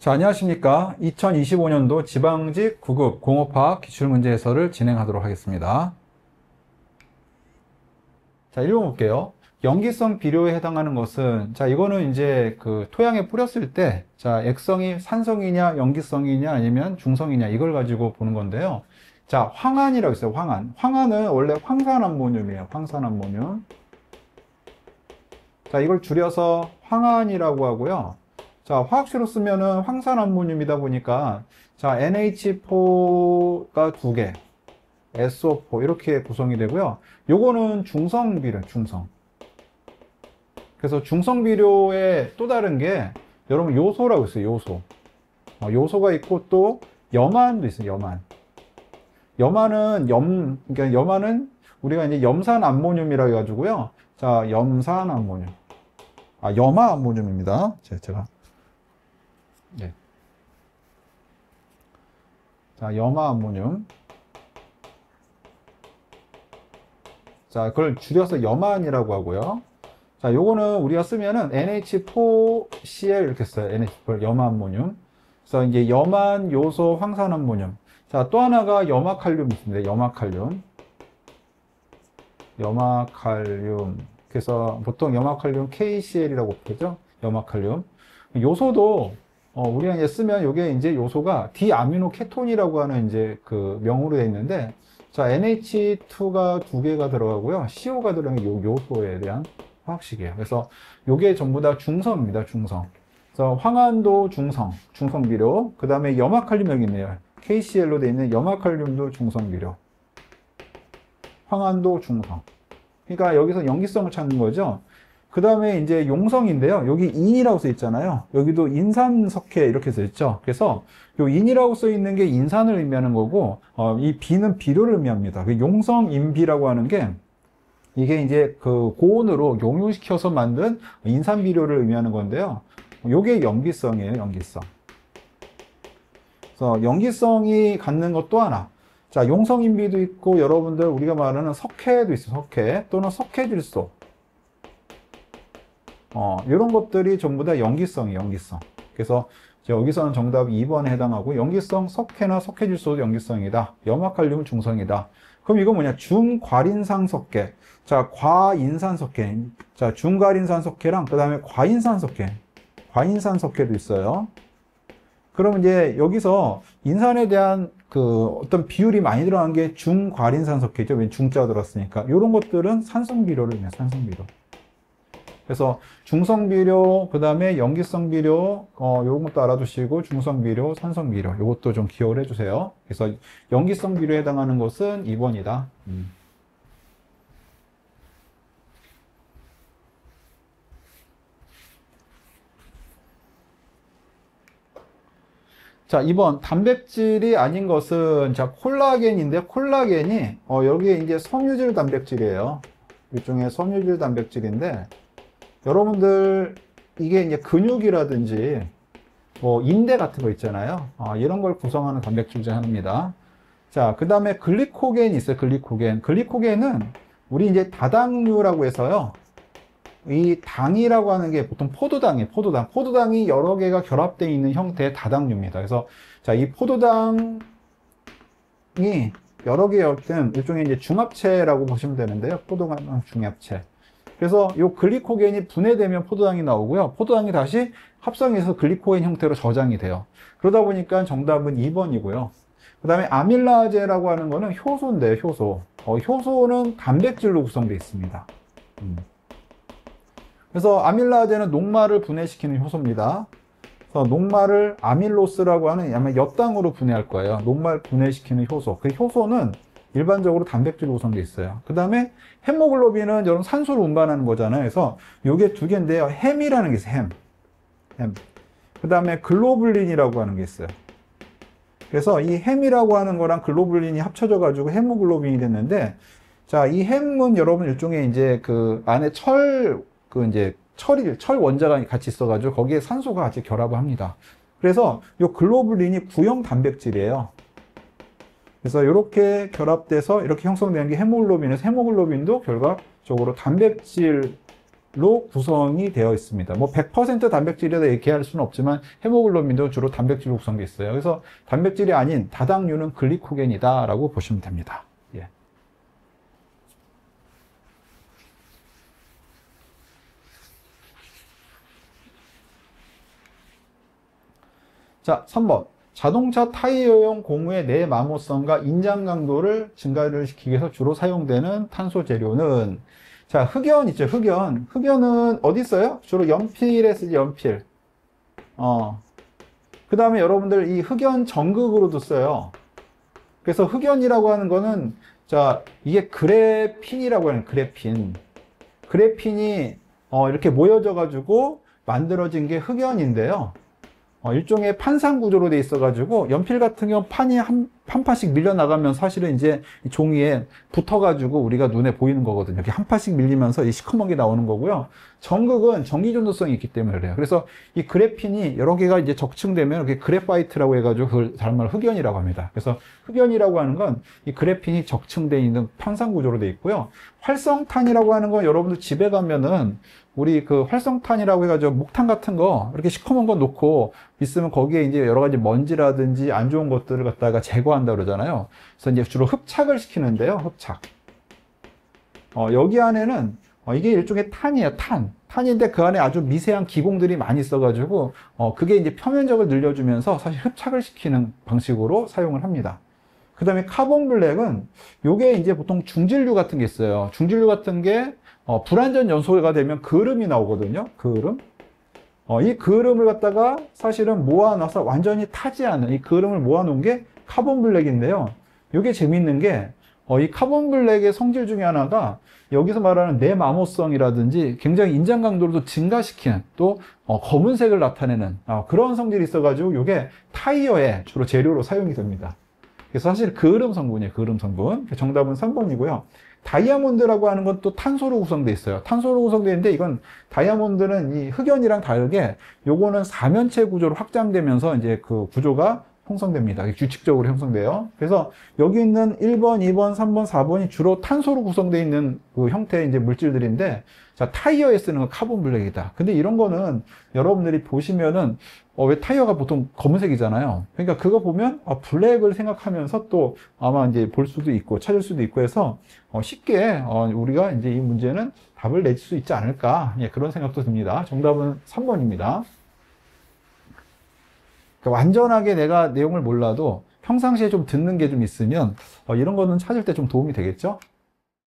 자, 안녕하십니까. 2025년도 지방직 9급 공업화학 기출문제 해설을 진행하도록 하겠습니다. 자, 읽어볼게요. 염기성 비료에 해당하는 것은, 자, 이거는 이제 그 토양에 뿌렸을 때, 자, 액성이 산성이냐, 염기성이냐, 아니면 중성이냐, 이걸 가지고 보는 건데요. 자, 황안이라고 있어요, 황안. 황안은 원래 황산암모늄이에요, 황산암모늄. 자, 이걸 줄여서 황안이라고 하고요. 자, 화학식으로 쓰면은 황산암모늄이다 보니까, 자, NH4가 2개, SO4 이렇게 구성이 되고요. 요거는 중성비료, 중성. 그래서 중성비료의 또 다른 게, 여러분 요소라고 있어요, 요소. 요소가 있고 또 염안도 있어요, 염안. 그러니까 염안은 우리가 이제 염산암모늄이라고 해가지고요. 자, 염산암모늄. 염화암모늄입니다. 제가. 네. 자, 염화암모늄. 자, 그걸 줄여서 염안이라고 하고요. 자, 요거는 우리가 쓰면은 NH4Cl 이렇게 써요. NH4, 염화암모늄. 그래서 이제 염안, 요소, 황산암모늄. 자, 또 하나가 염화칼륨 있습니다. 염화칼륨. 염화칼륨. 그래서 보통 염화칼륨 KCl이라고 부르죠. 염화칼륨. 요소도 우리가 이제 쓰면 요게 이제 요소가 디아미노케톤이라고 하는 이제 그 명으로 되어 있는데, 자, NH2가 2개가 들어가고요. CO가 들어가는 게 요 요소에 대한 화학식이에요. 그래서 요게 전부 다 중성입니다. 중성. 그래서 황안도 중성, 중성비료. 그 다음에 염화칼륨 여기 있네요. KCl로 되어 있는 염화칼륨도 중성비료. 황안도 중성. 그러니까 여기서 염기성을 찾는 거죠. 그 다음에 이제 용성인데요. 여기 인이라고 써 있잖아요. 여기도 인산석회 이렇게 써 있죠. 그래서 요 인이라고 써 있는 게 인산을 의미하는 거고, 이 비는 비료를 의미합니다. 그 용성인비라고 하는 게 이게 이제 그 고온으로 용유시켜서 만든 인산 비료를 의미하는 건데요. 요게 염기성이에요, 염기성. 그래서 염기성이 갖는 것 또 하나. 자, 용성인비도 있고, 여러분들 우리가 말하는 석회도 있어요, 석회. 또는 석회질소. 이런 것들이 전부 다 염기성이에요, 염기성. 그래서 여기서는 정답 2번에 해당하고, 염기성, 석회나 석회질소도 염기성이다. 염화칼륨은 중성이다. 그럼 이거 뭐냐? 중과린산석회. 자, 과인산석회. 자, 중과린산석회랑 그 다음에 과인산석회. 과인산석회도 있어요. 그러면 이제 여기서 인산에 대한 그 어떤 비율이 많이 들어간 게 중과린산석회죠. 왜 중자가 들었으니까. 이런 것들은 산성비료를 의미해요, 산성비료. 그래서 중성비료, 그 다음에 염기성비료, 요런 것도 알아두시고, 중성비료, 산성비료, 요것도 좀 기억을 해주세요. 그래서 염기성비료에 해당하는 것은 2번이다. 자, 2번. 단백질이 아닌 것은, 자, 콜라겐인데, 콜라겐이, 여기에 이제 섬유질 단백질이에요. 일종의 섬유질 단백질인데, 여러분들, 이게 이제 근육이라든지, 뭐, 인대 같은 거 있잖아요. 이런 걸 구성하는 단백질 중 하나입니다. 자, 그 다음에 글리코겐이 있어요, 글리코겐. 글리코겐은, 우리 이제 다당류라고 해서요. 이 당이라고 하는 게 보통 포도당이에요, 포도당. 포도당이 여러 개가 결합되어 있는 형태의 다당류입니다. 그래서, 자, 이 포도당이 여러 개의 일종의 이제 중합체라고 보시면 되는데요. 포도당 중합체. 그래서 이 글리코겐이 분해되면 포도당이 나오고요. 포도당이 다시 합성해서 글리코겐 형태로 저장이 돼요. 그러다 보니까 정답은 2번이고요. 그 다음에 아밀라제라고 하는 거는 효소인데요, 효소. 효소는 단백질로 구성되어 있습니다. 그래서 아밀라제는 녹말을 분해시키는 효소입니다. 그래서 녹말을 아밀로스라고 하는 아마 엿당으로 분해할 거예요. 녹말 분해시키는 효소. 그 효소는 일반적으로 단백질로 구성되어 있어요. 그 다음에 헤모글로빈은 여러분 산소를 운반하는 거잖아요. 그래서 요게 두 개인데요. 햄이라는 게 있어요. 햄. 그 다음에 글로불린이라고 하는 게 있어요. 그래서 이 햄이라고 하는 거랑 글로불린이 합쳐져 가지고 헤모글로빈이 됐는데, 자, 이 햄은 여러분 일종의 이제 그 안에 철 원자가 같이 있어가지고 거기에 산소가 같이 결합을 합니다. 그래서 이 글로불린이 구형 단백질이에요. 그래서 이렇게 결합돼서 이렇게 형성되는 게 헤모글로빈에서 헤모글로빈도 결과적으로 단백질 구성이 되어 있습니다. 뭐 100% 단백질이다 얘기할 수는 없지만 헤모글로빈도 주로 단백질로 구성되어 있어요. 그래서 단백질이 아닌 다당류는 글리코겐이다 라고 보시면 됩니다. 예. 자, 3번. 자동차 타이어용 고무의 내마모성과 인장 강도를 증가를 시키기 위해서 주로 사용되는 탄소 재료는, 자, 흑연 있죠, 흑연. 흑연은 어디 있어요? 주로 연필에 쓰지, 연필. 그 다음에 여러분들 이 흑연 전극으로도 써요. 그래서 흑연이라고 하는 거는, 자, 이게 그래핀이라고 하는 그래핀. 그래핀이 이렇게 모여져 가지고 만들어진 게 흑연인데요. 일종의 판상 구조로 돼 있어가지고 연필 같은 경우 판이 한 판씩 밀려나가면 사실은 이제 이 종이에 붙어가지고 우리가 눈에 보이는 거거든요. 이렇게 한 판씩 밀리면서 이 시커먼 게 나오는 거고요. 전극은 전기 전도성이 있기 때문에 그래요. 그래서 이 그래핀이 여러 개가 이제 적층되면 이렇게 그래파이트라고 해가지고 그걸 다른 말로 흑연이라고 합니다. 그래서 흑연이라고 하는 건 이 그래핀이 적층되어 있는 판상 구조로 돼 있고요. 활성탄이라고 하는 건 여러분들 집에 가면은 우리 그 활성탄이라고 해가지고 목탄 같은 거 이렇게 시커먼 거 놓고 있으면 거기에 이제 여러 가지 먼지라든지 안 좋은 것들을 갖다가 제거한다 그러잖아요. 그래서 이제 주로 흡착을 시키는데요. 흡착. 여기 안에는 이게 일종의 탄이에요. 탄인데 그 안에 아주 미세한 기공들이 많이 있어가지고 그게 이제 표면적을 늘려주면서 사실 흡착을 시키는 방식으로 사용을 합니다. 그 다음에 카본 블랙은 요게 이제 보통 중질류 같은 게 있어요. 중질류 같은 게 불완전 연소가 되면 그름이 나오거든요. 그름. 이 그름을 갖다가 사실은 모아놔서 완전히 타지 않은 이 그름을 모아놓은 게 카본 블랙인데요. 이게 재밌는 게 이 카본 블랙의 성질 중에 하나가 여기서 말하는 내마모성이라든지 굉장히 인장 강도를 증가시키는 또 검은색을 나타내는 그런 성질이 있어가지고 이게 타이어에 주로 재료로 사용이 됩니다. 그래서 사실 그름 성분이에요. 그름 성분. 정답은 3번이고요. 다이아몬드라고 하는 건 또 탄소로 구성되어 있어요. 탄소로 구성되어 있는데 이건 다이아몬드는 이 흑연이랑 다르게 요거는 사면체 구조로 확장되면서 이제 그 구조가 형성됩니다. 규칙적으로 형성돼요. 그래서 여기 있는 1번, 2번, 3번, 4번이 주로 탄소로 구성되어 있는 그 형태의 이제 물질들인데, 자, 타이어에 쓰는 건 카본 블랙이다. 근데 이런 거는 여러분들이 보시면은 왜 타이어가 보통 검은색이잖아요. 그러니까 그거 보면 블랙을 생각하면서 또 아마 이제 볼 수도 있고 찾을 수도 있고 해서 쉽게 우리가 이제 이 문제는 답을 낼 수 있지 않을까, 예, 그런 생각도 듭니다. 정답은 3번입니다. 그러니까 완전하게 내가 내용을 몰라도 평상시에 좀 듣는 게 좀 있으면 이런 거는 찾을 때 좀 도움이 되겠죠?